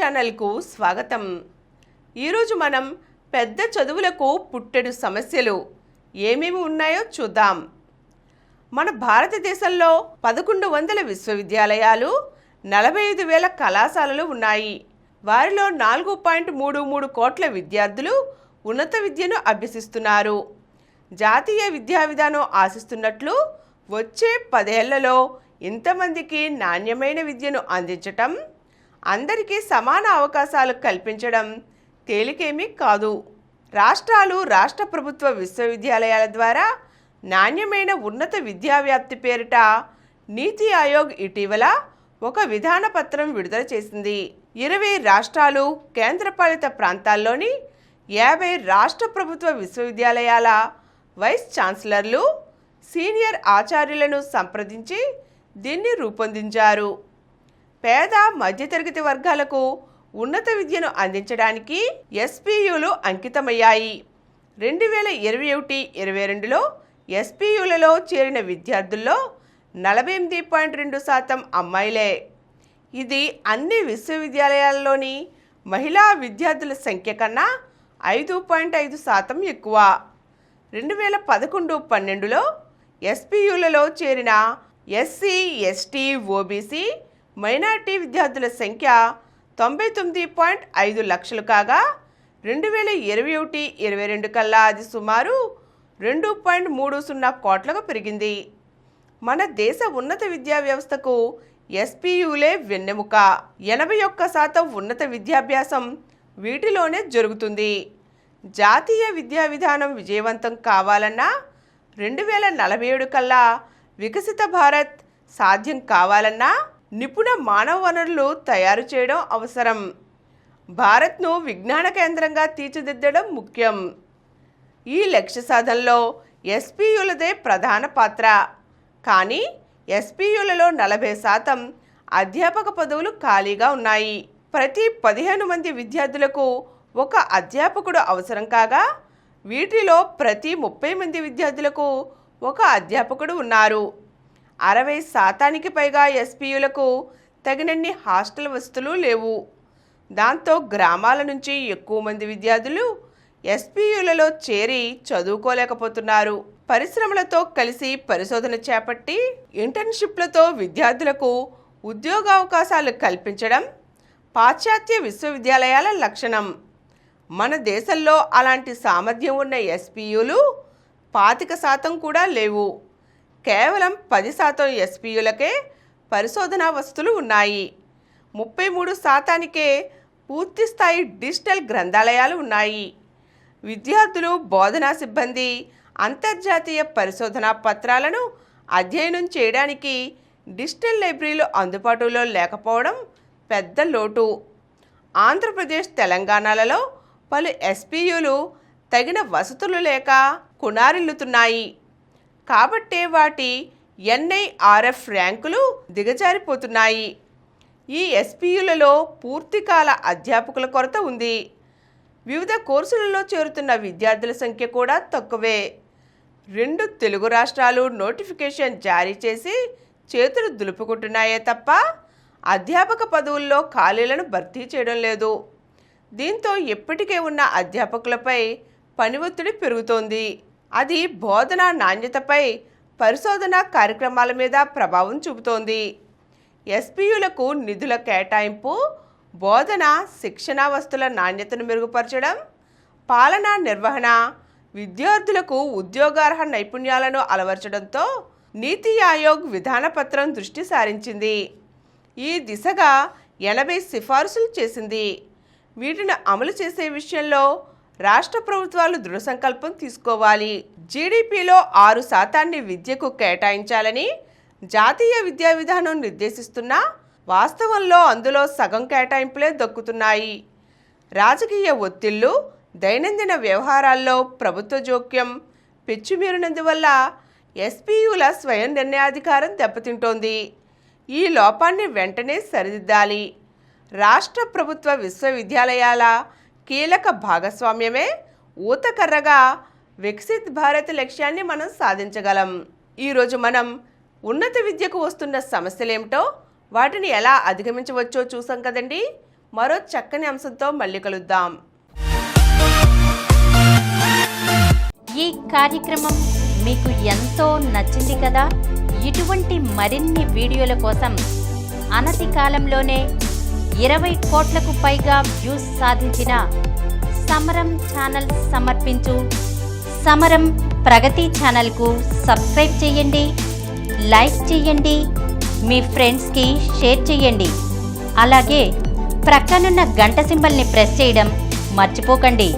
ఛానల్కు స్వాగతం. ఈరోజు మనం పెద్ద చదువులకు పుట్టెడు సమస్యలు ఏమేమి ఉన్నాయో చూద్దాం. మన భారతదేశంలో 1100 విశ్వవిద్యాలయాలు, 45,000 కళాశాలలు ఉన్నాయి. వారిలో 4.33 కోట్ల విద్యార్థులు ఉన్నత విద్యను అభ్యసిస్తున్నారు. జాతీయ విద్యా విధానం ఆశిస్తున్నట్లు వచ్చే 10 ఏళ్లలో ఇంతమందికి నాణ్యమైన విద్యను అందించటం, అందరికీ సమాన అవకాశాలు కల్పించడం తేలికేమీ కాదు. రాష్ట్రాలు, రాష్ట్ర ప్రభుత్వ విశ్వవిద్యాలయాల ద్వారా నాణ్యమైన ఉన్నత విద్యా వ్యాప్తి పేరిట నీతి ఆయోగ్ ఇటీవల ఒక విధాన పత్రం విడుదల చేసింది. 20 రాష్ట్రాలు, కేంద్రపాలిత ప్రాంతాల్లోని 50 రాష్ట్ర ప్రభుత్వ విశ్వవిద్యాలయాల వైస్ ఛాన్సలర్లు, సీనియర్ ఆచార్యులను సంప్రదించి దీన్ని రూపొందించారు. పేద మధ్యతరగతి వర్గాలకు ఉన్నత విద్యను అందించడానికి ఎస్పీయూలు అంకితమయ్యాయి. 2021-22లో ఎస్పీయూలలో చేరిన విద్యార్థుల్లో 48.2% అమ్మాయిలే. ఇది అన్ని విశ్వవిద్యాలయాల్లోని మహిళా విద్యార్థుల సంఖ్య కన్నా 5.5% ఎక్కువ. 2011-12లో ఎస్పీయూలలో చేరిన ఎస్సీ, ఎస్టీ, ఓబీసీ, మైనార్టీ విద్యార్థుల సంఖ్య 99.5 లక్షలు కాగా 2021-22 కల్లా అది సుమారు 2.30 కోట్లకు పెరిగింది. మన దేశ ఉన్నత విద్యా వ్యవస్థకు ఎస్పీయూలే వెన్నెముక. 81% ఉన్నత విద్యాభ్యాసం వీటిలోనే జరుగుతుంది. జాతీయ విద్యా విధానం విజయవంతం కావాలన్నా, 2047 కల్లా వికసిత భారత్ సాధ్యం కావాలన్నా నిపుణ మానవ వనరులు తయారు చేయడం అవసరం. భారత్ను విజ్ఞాన కేంద్రంగా తీర్చిదిద్దడం ముఖ్యం. ఈ లక్ష్య సాధనలో ఎస్పీయూలదే ప్రధాన పాత్ర. కానీ ఎస్పీయూలలో 40% అధ్యాపక పదవులు ఖాళీగా ఉన్నాయి. ప్రతి 15 మంది విద్యార్థులకు ఒక అధ్యాపకుడు అవసరం కాగా వీటిలో ప్రతి 30 మంది విద్యార్థులకు ఒక అధ్యాపకుడు ఉన్నారు. 60% పైగా ఎస్పీయూలకు తగినన్ని హాస్టల్ వసతులు లేవు. దాంతో గ్రామాల నుంచి ఎక్కువ మంది విద్యార్థులు ఎస్పీయూలలో చేరి చదువుకోలేకపోతున్నారు. పరిశ్రమలతో కలిసి పరిశోధన చేపట్టి ఇంటర్న్షిప్లతో విద్యార్థులకు ఉద్యోగావకాశాలు కల్పించడం పాశ్చాత్య విశ్వవిద్యాలయాల లక్షణం. మన దేశంలో అలాంటి సామర్థ్యం ఉన్న ఎస్పీయూలు 25% కూడా లేవు. కేవలం 10% ఎస్పీయూలకే పరిశోధనా వసతులు ఉన్నాయి. 33%కే పూర్తిస్థాయి డిజిటల్ గ్రంథాలయాలు ఉన్నాయి. విద్యార్థులు, బోధనా సిబ్బంది అంతర్జాతీయ పరిశోధనా పత్రాలను అధ్యయనం చేయడానికి డిజిటల్ లైబ్రరీలు అందుబాటులో లేకపోవడం పెద్ద లోటు. ఆంధ్రప్రదేశ్, తెలంగాణలలో పలు ఎస్పీయూలు తగిన వసతులు లేక కునారిల్లుతున్నాయి. కాబట్టే వాటి ఎన్ఐఆర్ఎఫ్ ర్యాంకులు దిగజారిపోతున్నాయి. ఈ ఎస్పీయూలలో పూర్తికాల అధ్యాపకుల కొరత ఉంది. వివిధ కోర్సులలో చేరుతున్న విద్యార్థుల సంఖ్య కూడా తక్కువే. 2 తెలుగు రాష్ట్రాలు నోటిఫికేషన్ జారీ చేసి చేతులు దులుపుకుంటున్నాయే తప్ప అధ్యాపక పదవుల్లో ఖాళీలను భర్తీ చేయడం లేదు. దీంతో ఇప్పటికే ఉన్న అధ్యాపకులపై పని ఒత్తిడి పెరుగుతోంది. అది బోధనా నాణ్యతపై, పరిశోధనా కార్యక్రమాల మీద ప్రభావం చూపుతోంది. ఎస్పీయూలకు నిధుల కేటాయింపు, బోధన, శిక్షణా వస్తువుల నాణ్యతను మెరుగుపరచడం, పాలనా నిర్వహణ, విద్యార్థులకు ఉద్యోగార్హ నైపుణ్యాలను అలవర్చడంతో నీతి ఆయోగ్ విధానపత్రం దృష్టి సారించింది. ఈ దిశగా 80 సిఫారసులు చేసింది. వీటిని అమలు చేసే విషయంలో రాష్ట్ర ప్రభుత్వాలు దృఢ సంకల్పం తీసుకోవాలి. జీడీపీలో 6% విద్యకు కేటాయించాలని జాతీయ విద్యా విధానం నిర్దేశిస్తున్నా వాస్తవంలో అందులో సగం కేటాయింపులే దక్కుతున్నాయి. రాజకీయ ఒత్తిళ్లు, దైనందిన వ్యవహారాల్లో ప్రభుత్వ జోక్యం పెచ్చుమీరినందువల్ల ఎస్పీయూల స్వయం నిర్ణయాధికారం దెబ్బతింటోంది. ఈ లోపాన్ని వెంటనే సరిదిద్దాలి. రాష్ట్ర ప్రభుత్వ విశ్వవిద్యాలయాల కీలక భాగస్వామ్యమే ఊతకర్రగా వికసిత్ భారత్ లక్ష్యాన్ని మనం సాధించగలం. ఈరోజు మనం ఉన్నత విద్యకు వస్తున్న సమస్యలేమిటో, వాటిని ఎలా అధిగమించవచ్చో చూసాం కదండి. మరో చక్కని అంశంతో మళ్ళీ కలుద్దాం. ఈ కార్యక్రమం మీకు ఎంతో నచ్చింది కదా. ఇటువంటి మరిన్ని వీడియోల కోసం అనతి కాలంలోనే 20 కోట్లకు పైగా వ్యూస్ సాధించిన సమరం ఛానల్ సమర్పించు సమరం ప్రగతి ఛానల్కు సబ్స్క్రైబ్ చేయండి, లైక్ చేయండి, మీ ఫ్రెండ్స్కి షేర్ చేయండి. అలాగే ప్రక్కనున్న గంట సింబల్ని ప్రెస్ చేయడం మర్చిపోకండి.